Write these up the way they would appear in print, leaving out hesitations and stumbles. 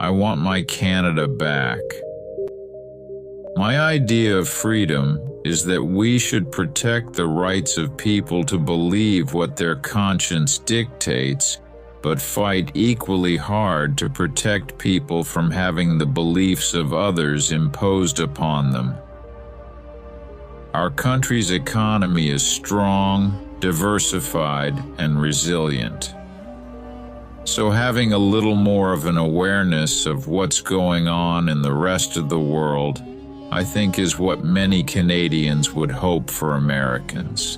I want my Canada back. My idea of freedom is that we should protect the rights of people to believe what their conscience dictates, but fight equally hard to protect people from having the beliefs of others imposed upon them. Our country's economy is strong, diversified, and resilient. So having a little more of an awareness of what's going on in the rest of the world, I think, is what many Canadians would hope for Americans.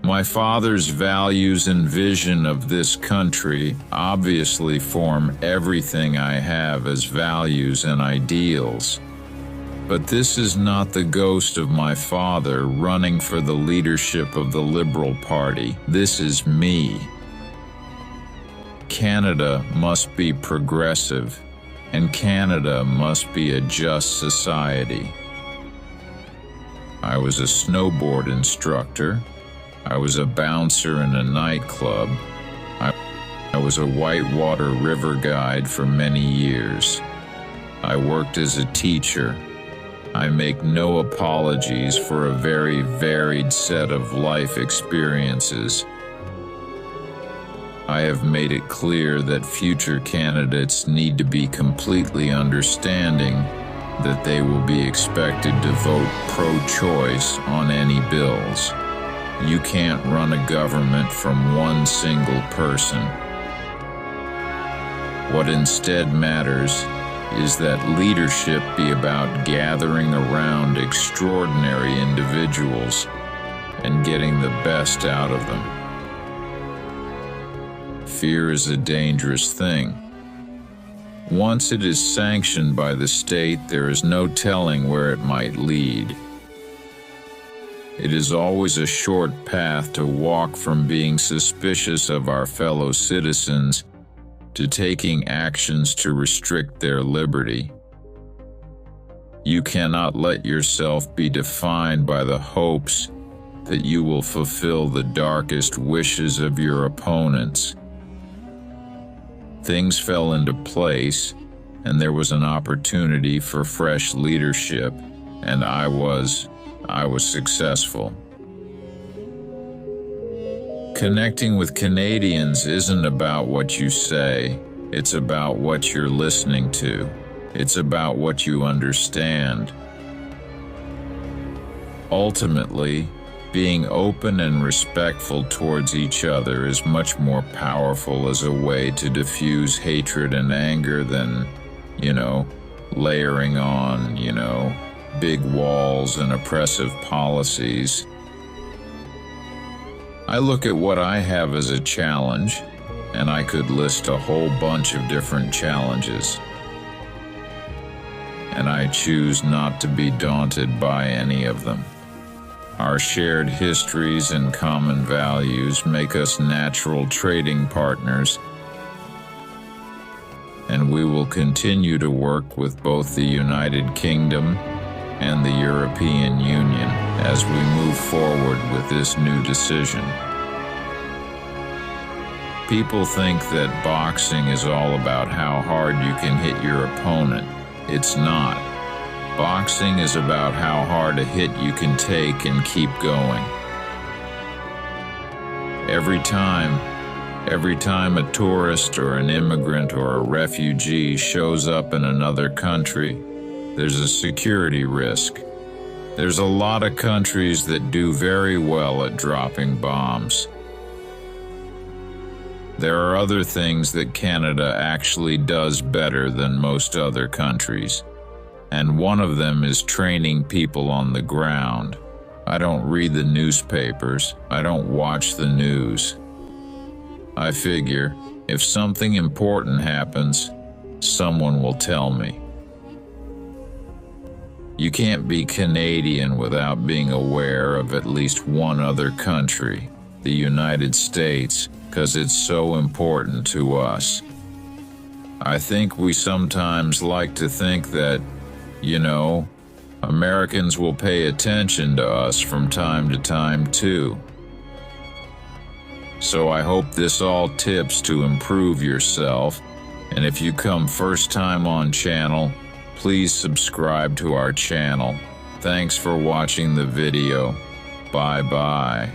My father's values and vision of this country obviously form everything I have as values and ideals. But this is not the ghost of my father running for the leadership of the Liberal Party. This is me. Canada must be progressive, and Canada must be a just society. I was a snowboard instructor. I was a bouncer in a nightclub. I was a whitewater river guide for many years. I worked as a teacher. I make no apologies for a very varied set of life experiences. I have made it clear that future candidates need to be completely understanding that they will be expected to vote pro-choice on any bills. You can't run a government from one single person. What instead matters is that leadership be about gathering around extraordinary individuals and getting the best out of them. Fear is a dangerous thing. Once it is sanctioned by the state, there is no telling where it might lead. It is always a short path to walk from being suspicious of our fellow citizens to taking actions to restrict their liberty. You cannot let yourself be defined by the hopes that you will fulfill the darkest wishes of your opponents. Things fell into place, and there was an opportunity for fresh leadership, and I was successful. Connecting with Canadians isn't about what you say, it's about what you're listening to. It's about what you understand. Ultimately, being open and respectful towards each other is much more powerful as a way to diffuse hatred and anger than, layering on, big walls and oppressive policies. I look at what I have as a challenge, and I could list a whole bunch of different challenges. And I choose not to be daunted by any of them. Our shared histories and common values make us natural trading partners, and we will continue to work with both the United Kingdom and the European Union as we move forward with this new decision. People think that boxing is all about how hard you can hit your opponent. It's not. Boxing is about how hard a hit you can take and keep going. Every time a tourist or an immigrant or a refugee shows up in another country, there's a security risk. There's a lot of countries that do very well at dropping bombs. There are other things that Canada actually does better than most other countries. And one of them is training people on the ground. I don't read the newspapers. I don't watch the news. I figure, if something important happens, someone will tell me. You can't be Canadian without being aware of at least one other country, the United States, because it's so important to us. I think we sometimes like to think that, Americans will pay attention to us from time to time too. So I hope this all tips to improve yourself And if you come first time on channel, please subscribe to our channel. Thanks for watching the video. Bye bye.